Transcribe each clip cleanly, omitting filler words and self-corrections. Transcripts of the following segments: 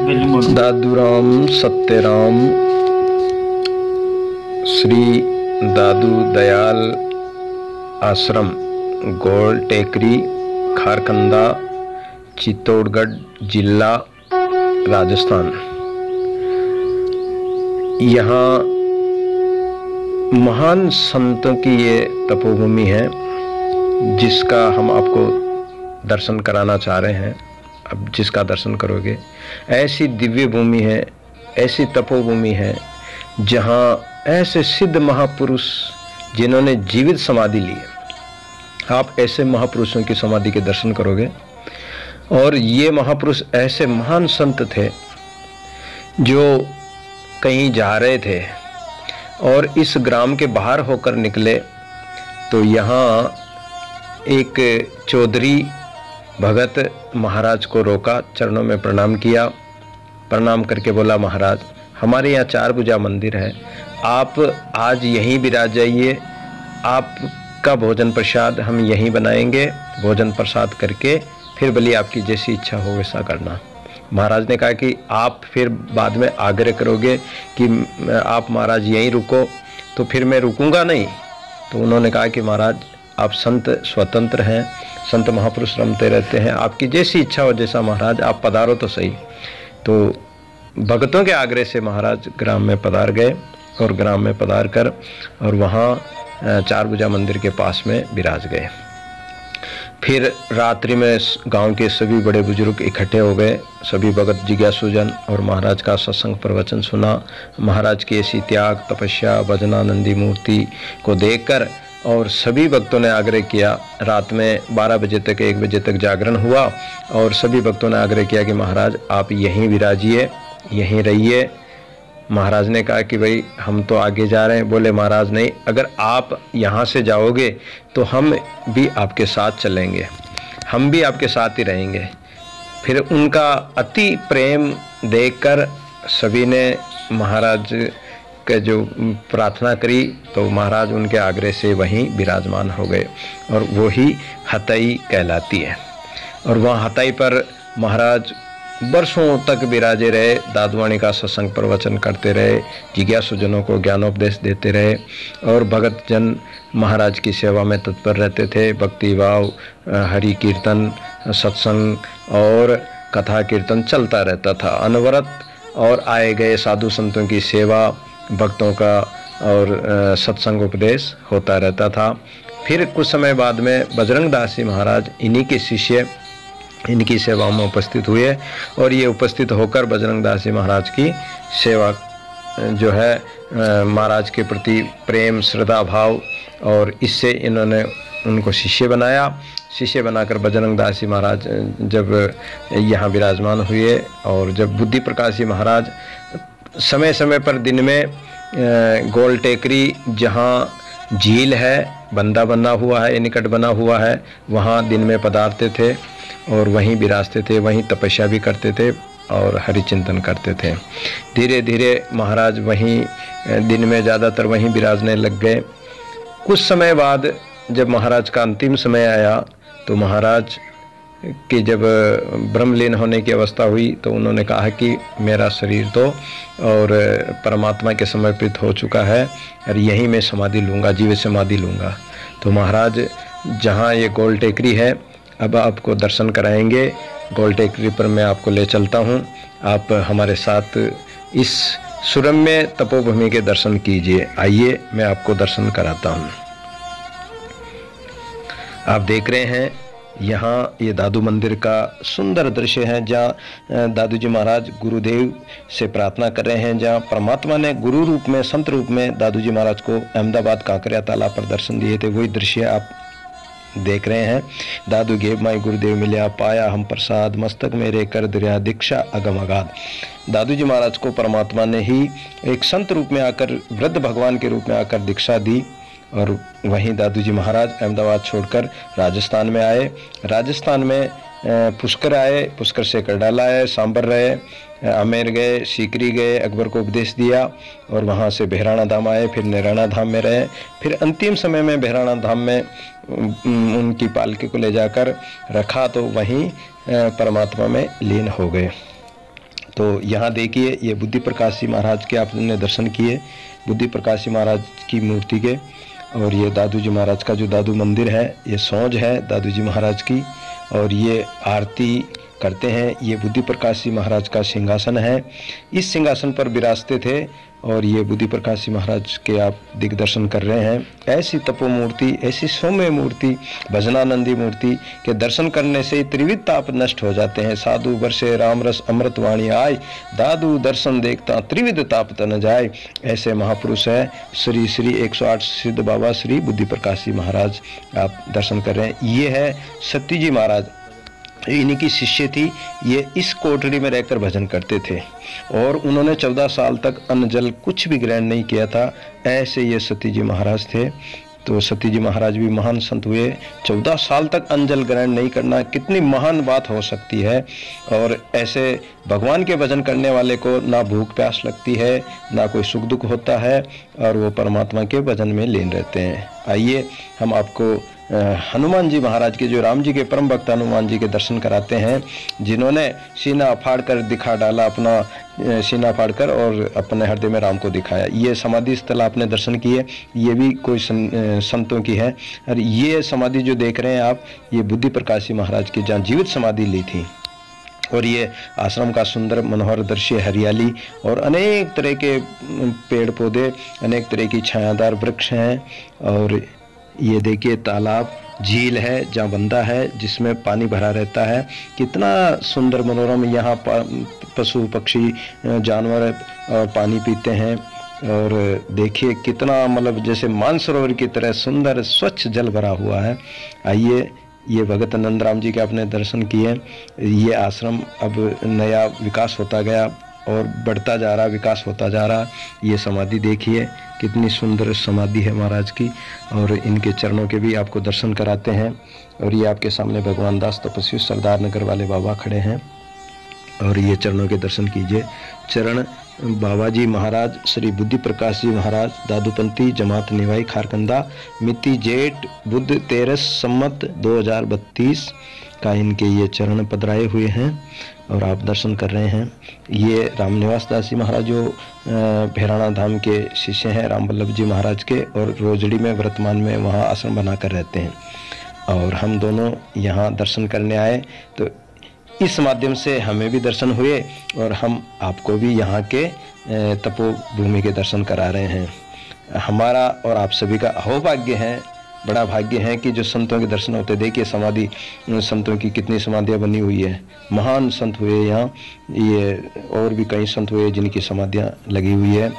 दादूराम सत्यराम श्री दादू दयाल आश्रम गोल टेकरी खारकंदा चित्तौड़गढ़ जिला राजस्थान। यहाँ महान संतों की ये तपोभूमि है जिसका हम आपको दर्शन कराना चाह रहे हैं। अब जिसका दर्शन करोगे, ऐसी दिव्य भूमि है, ऐसी तपोभूमि है जहाँ ऐसे सिद्ध महापुरुष जिन्होंने जीवित समाधि ली है। आप ऐसे महापुरुषों की समाधि के दर्शन करोगे। और ये महापुरुष ऐसे महान संत थे जो कहीं जा रहे थे और इस ग्राम के बाहर होकर निकले तो यहाँ एक चौधरी भगत महाराज को रोका, चरणों में प्रणाम किया। प्रणाम करके बोला, महाराज हमारे यहाँ 4 भुजा मंदिर है, आप आज यहीं विराज जाइए, आपका भोजन प्रसाद हम यहीं बनाएंगे, भोजन प्रसाद करके फिर भले आपकी जैसी इच्छा हो वैसा करना। महाराज ने कहा कि आप फिर बाद में आग्रह करोगे कि आप महाराज यहीं रुको तो फिर मैं रुकूंगा नहीं। तो उन्होंने कहा कि महाराज आप संत स्वतंत्र हैं, संत महापुरुष रमते रहते हैं, आपकी जैसी इच्छा हो जैसा महाराज आप पधारो तो सही। तो भक्तों के आग्रह से महाराज ग्राम में पधार गए और ग्राम में पधार कर और वहाँ 4 भुजा मंदिर के पास में विराज गए। फिर रात्रि में गांव के सभी बड़े बुजुर्ग इकट्ठे हो गए, सभी भगत जिज्ञासुजन, और महाराज का सत्संग प्रवचन सुना। महाराज की ऐसी त्याग तपस्या भजनानंदी मूर्ति को देखकर और सभी भक्तों ने आग्रह किया। रात में 12 बजे तक 1 बजे तक जागरण हुआ और सभी भक्तों ने आग्रह किया कि महाराज आप यहीं विराजिए, यहीं रहिए। महाराज ने कहा कि भाई हम तो आगे जा रहे हैं। बोले महाराज नहीं, अगर आप यहाँ से जाओगे तो हम भी आपके साथ चलेंगे, हम भी आपके साथ ही रहेंगे। फिर उनका अति प्रेम देखकर सभी ने महाराज के जो प्रार्थना करी तो महाराज उनके आग्रह से वहीं विराजमान हो गए और वो ही हताई कहलाती है। और वहाँ हताई पर महाराज वर्षों तक विराजे रहे, दादवाणी का सत्संग प्रवचन करते रहे, जिज्ञासुजनों को ज्ञानोपदेश देते रहे और भगत जन महाराज की सेवा में तत्पर रहते थे। भक्ति भाव, हरि कीर्तन, सत्संग और कथा कीर्तन चलता रहता था अनवरत। और आए गए साधु संतों की सेवा, भक्तों का और सत्संग उपदेश होता रहता था। फिर कुछ समय बाद में बजरंग दास जी महाराज इन्हीं के शिष्य इनकी सेवा में उपस्थित हुए और ये उपस्थित होकर बजरंग दास जी महाराज की सेवा जो है महाराज के प्रति प्रेम श्रद्धा भाव, और इससे इन्होंने उनको शिष्य बनाया। शिष्य बनाकर बजरंग दास जी महाराज जब यहाँ विराजमान हुए और जब बुद्धि प्रकाश जी महाराज समय समय पर दिन में गोल टेकरी जहाँ झील है, बंदा बना हुआ है, निकट बना हुआ है, वहाँ दिन में पधारते थे और वहीं विराजते थे, वहीं तपस्या भी करते थे और हरिचिंतन करते थे। धीरे धीरे महाराज वहीं दिन में ज़्यादातर वहीं विराजने लग गए। कुछ समय बाद जब महाराज का अंतिम समय आया तो महाराज कि जब ब्रह्मलीन होने की अवस्था हुई तो उन्होंने कहा कि मेरा शरीर तो और परमात्मा के समर्पित हो चुका है और यहीं मैं समाधि लूँगा, जीवित समाधि लूँगा। तो महाराज जहाँ ये गोल टेकरी है, अब आपको दर्शन कराएंगे। गोल टेकरी पर मैं आपको ले चलता हूँ, आप हमारे साथ इस सुरम्य तपोभूमि के दर्शन कीजिए। आइए मैं आपको दर्शन कराता हूँ। आप देख रहे हैं यहाँ ये दादू मंदिर का सुंदर दृश्य है जहाँ दादू जी महाराज गुरुदेव से प्रार्थना कर रहे हैं, जहाँ परमात्मा ने गुरु रूप में संत रूप में दादू जी महाराज को अहमदाबाद कांकरिया तालाब पर दर्शन दिए थे। वही दृश्य आप देख रहे हैं। दादू गेब माई गुरुदेव मिल्या, पाया हम प्रसाद, मस्तक मेरे कर दरिया दीक्षा अगम अगाध। दादू जी महाराज को परमात्मा ने ही एक संत रूप में आकर, वृद्ध भगवान के रूप में आकर दीक्षा दी और वहीं दादू जी महाराज अहमदाबाद छोड़कर राजस्थान में आए। राजस्थान में पुष्कर आए, पुष्कर से करडाला आए, सांबर रहे, आमेर गए, सीकरी गए, अकबर को उपदेश दिया और वहाँ से बहराणा धाम आए, फिर नैराणा धाम में रहे। फिर अंतिम समय में बहराणा धाम में उनकी पालकी को ले जाकर रखा तो वहीं परमात्मा में लीन हो गए। तो यहाँ देखिए, ये बुद्धि प्रकाश जी महाराज के आपने दर्शन किए, बुद्धि प्रकाश जी महाराज की मूर्ति के। और ये दादू जी महाराज का जो दादू मंदिर है, ये सौंज है दादू जी महाराज की, और ये आरती करते हैं। ये बुद्धि प्रकाश जी महाराज का सिंहासन है, इस सिंहासन पर विराजते थे। और ये बुद्धि प्रकाश जी महाराज के आप दिग्दर्शन कर रहे हैं। ऐसी तपोमूर्ति, ऐसी सौम्य मूर्ति, भजनानंदी मूर्ति के दर्शन करने से त्रिविध ताप नष्ट हो जाते हैं। साधु बरसे राम रस अमृत वाणी आय, दादू दर्शन देखता त्रिविध ताप तन जाए। ऐसे महापुरुष है श्री श्री 108 सिद्ध बाबा श्री बुद्धि प्रकाश जी महाराज आप दर्शन कर रहे हैं। ये है सती जी महाराज, इन्हीं की शिष्य थी। ये इस कोठरी में रहकर भजन करते थे और उन्होंने 14 साल तक अन्न जल कुछ भी ग्रहण नहीं किया था। ऐसे ये सती जी महाराज थे। तो सती जी महाराज भी महान संत हुए। 14 साल तक अन्न जल ग्रहण नहीं करना कितनी महान बात हो सकती है। और ऐसे भगवान के भजन करने वाले को ना भूख प्यास लगती है, ना कोई सुख दुख होता है, और वो परमात्मा के भजन में लीन रहते हैं। आइए हम आपको हनुमान जी महाराज के, जो राम जी के परम भक्त हनुमान जी के दर्शन कराते हैं, जिन्होंने सीना फाड़ कर दिखा डाला, अपना सीना फाड़ कर और अपने हृदय में राम को दिखाया। ये समाधि स्थल आपने दर्शन किए, ये भी कोई संतों की है। और ये समाधि जो देख रहे हैं आप, ये बुद्धि प्रकाश जी महाराज की जहाँ जीवित समाधि ली थी। और ये आश्रम का सुंदर मनोहर दृश्य, हरियाली और अनेक तरह के पेड़ पौधे, अनेक तरह की छायादार वृक्ष हैं। और ये देखिए तालाब, झील है जहाँ बंदा है, जिसमें पानी भरा रहता है। कितना सुंदर मनोरम, यहाँ पशु पक्षी जानवर पानी पीते हैं। और देखिए कितना मतलब जैसे मानसरोवर की तरह सुंदर स्वच्छ जल भरा हुआ है। आइए, ये भगत नंदराम जी के आपने दर्शन किए। ये आश्रम अब नया विकास होता गया और बढ़ता जा रहा, विकास होता जा रहा। ये समाधि देखिए कितनी सुंदर समाधि है महाराज की, और इनके चरणों के भी आपको दर्शन कराते हैं। और ये आपके सामने भगवान दास तपस्वी सरदार नगर वाले बाबा खड़े हैं, और ये चरणों के दर्शन कीजिए। चरण बाबा जी महाराज श्री बुद्धि प्रकाश जी महाराज, दादूपंथी जमात निवाई खारकंदा, मिति जेठ बुद्ध 13 सम्मत 2032 का इनके ये चरण पधराए हुए हैं और आप दर्शन कर रहे हैं। ये रामनिवास दास जी महाराज जो भैराणा धाम के शिष्य हैं राम वल्लभ जी महाराज के, और रोजड़ी में वर्तमान में वहाँ आश्रम बनाकर रहते हैं। और हम दोनों यहाँ दर्शन करने आए, तो इस माध्यम से हमें भी दर्शन हुए और हम आपको भी यहाँ के तपोभूमि के दर्शन करा रहे हैं। हमारा और आप सभी का अहोभाग्य है, बड़ा भाग्य है कि जो संतों के दर्शन होते। देखिए समाधि, संतों की कितनी समाधियाँ बनी हुई है, महान संत हुए यहाँ। ये और भी कई संत हुए जिनकी समाधियाँ लगी हुई है।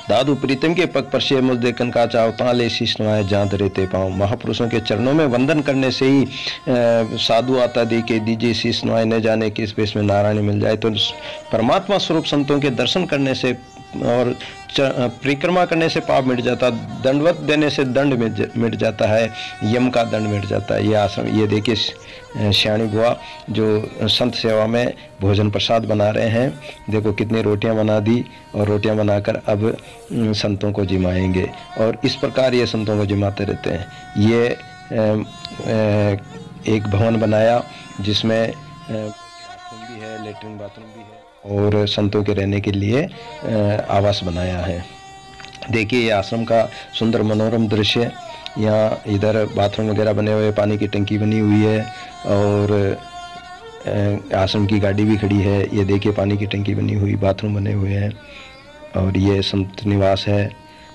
दादू प्रीतम के पग पर मुझ देखन का चाहो ताले शीश नवाए जांद रहते पाओ। महापुरुषों के चरणों में वंदन करने से ही साधु आता दे के दीजिए शीश नवाए, न जाने किस बेस में नारायण मिल जाए। तो परमात्मा स्वरूप संतों के दर्शन करने से और परिक्रमा करने से पाप मिट जाता, दंडवत देने से दंड मिट जाता है, यम का दंड मिट जाता है। ये आश्रम, ये देखिए श्याणी बुआ जो संत सेवा में भोजन प्रसाद बना रहे हैं। देखो कितनी रोटियां बना दी, और रोटियां बनाकर अब संतों को जिमाएंगे, और इस प्रकार ये संतों को जिमाते रहते हैं। ये एक भवन बनाया जिसमें बाथरूम भी है, लेटरिन बाथरूम भी है, और संतों के रहने के लिए आवास बनाया है। देखिए ये आश्रम का सुंदर मनोरम दृश्य। यहाँ इधर बाथरूम वगैरह बने हुए, पानी की टंकी बनी हुई है, और आश्रम की गाड़ी भी खड़ी है। ये देखिए पानी की टंकी बनी हुई, बाथरूम बने हुए हैं, और ये संत निवास है।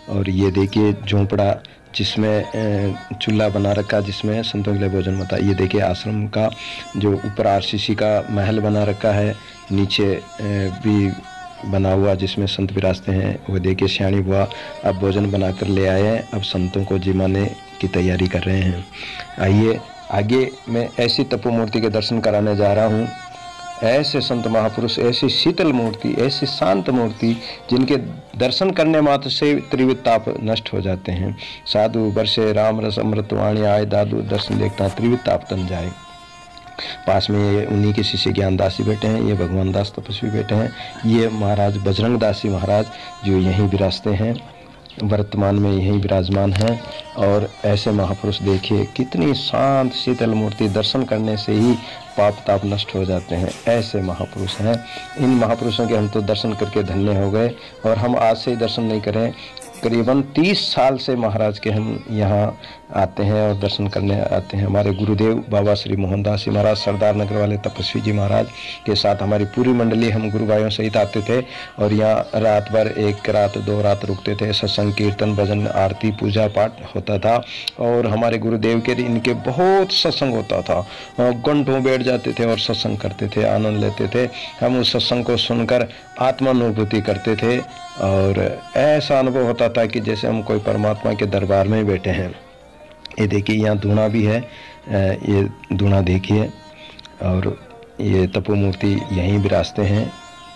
और ये देखिए झोंपड़ा जिसमें चूल्हा बना रखा, जिसमें संतों के लिए भोजन बनता है। ये देखिए आश्रम का जो ऊपर आरसीसी का महल बना रखा है, नीचे भी बना हुआ जिसमें संत विराजते हैं। वो देखिए श्याणी बुआ अब भोजन बनाकर ले आए हैं, अब संतों को जिमाने की तैयारी कर रहे हैं। आइए आगे मैं ऐसी तपोमूर्ति के दर्शन कराने जा रहा हूँ। ऐसे संत महापुरुष, ऐसी शीतल मूर्ति, ऐसी शांत मूर्ति जिनके दर्शन करने मात्र से त्रिविध ताप नष्ट हो जाते हैं। साधु बरसे राम रस अमृत वाणी आए, दादू दर्शन देखता त्रिविध ताप तन जाए। पास में ये उन्हीं के शिष्य ज्ञानदास जी बैठे हैं, ये भगवान दास तपस्वी बैठे हैं, ये महाराज बजरंग दास जी महाराज जो यहीं विराजते हैं। वर्तमान में यहीं विराजमान हैं। और ऐसे महापुरुष देखिए कितनी शांत शीतल मूर्ति, दर्शन करने से ही पाप ताप नष्ट हो जाते हैं। ऐसे महापुरुष हैं। इन महापुरुषों के हम तो दर्शन करके धन्य हो गए। और हम आज से ही दर्शन नहीं करें, करीबन 30 साल से महाराज के हम यहाँ आते हैं और दर्शन करने आते हैं। हमारे गुरुदेव बाबा श्री मोहनदास जी महाराज, सरदार नगर वाले तपस्वी जी महाराज के साथ हमारी पूरी मंडली, हम गुरु भाइयों सहित आते थे और यहाँ रात भर 1 रात 2 रात रुकते थे। सत्संग, कीर्तन, भजन, आरती, पूजा पाठ होता था। और हमारे गुरुदेव के इनके बहुत सत्संग होता था, घंटों बैठ जाते थे और सत्संग करते थे, आनंद लेते थे। हम उस सत्संग को सुनकर आत्मानुभूति करते थे और ऐसा अनुभव होता था कि जैसे हम कोई परमात्मा के दरबार में बैठे हैं। ये देखिए यहाँ धूणा भी है, ये धूणा देखिए। और ये तपोमूर्ति यहीं विराजते हैं,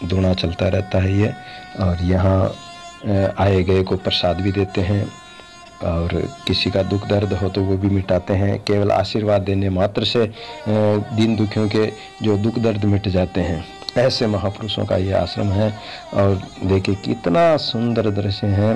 धूणा चलता रहता है ये। और यहाँ आए गए को प्रसाद भी देते हैं और किसी का दुख दर्द हो तो वो भी मिटाते हैं। केवल आशीर्वाद देने मात्र से दीन दुखियों के जो दुख दर्द मिट जाते हैं। ऐसे महापुरुषों का ये आश्रम है। और देखिए कितना सुंदर दृश्य है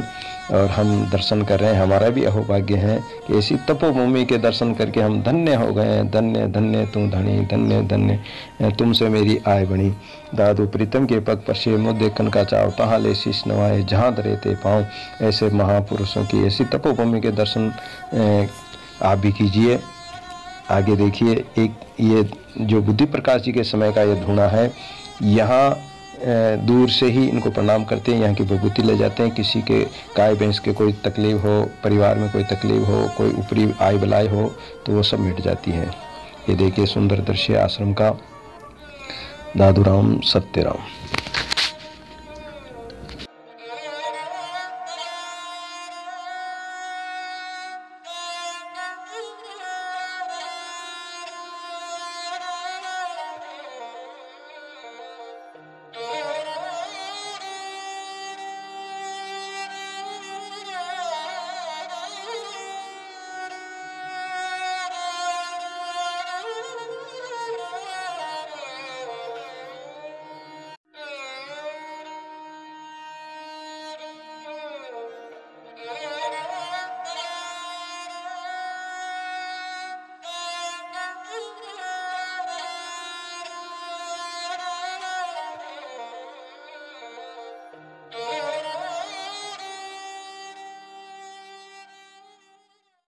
और हम दर्शन कर रहे हैं। हमारा भी अहोभाग्य है कि ऐसी तपोभूमि के दर्शन करके हम धन्य हो गए हैं। धन्य धन्य तू धनी, धन्य धन्य तुमसे मेरी आय बनी। दादू प्रीतम के पग पछे मुँह देखन का चाव, तहाँ ले शीश नवाए जहाँ धरे ते पाँव। ऐसे महापुरुषों की ऐसी तपोभूमि के दर्शन आप भी कीजिए। आगे देखिए, एक ये जो बुद्धि प्रकाश जी के समय का ये धूणा है। यहाँ दूर से ही इनको प्रणाम करते हैं, यहाँ की विभूति ले जाते हैं। किसी के गाय भैंस के कोई तकलीफ हो, परिवार में कोई तकलीफ हो, कोई ऊपरी आय बलाय हो तो वो सब मिट जाती है। ये देखिए सुंदर दृश्य आश्रम का। दादूराम सत्यराम।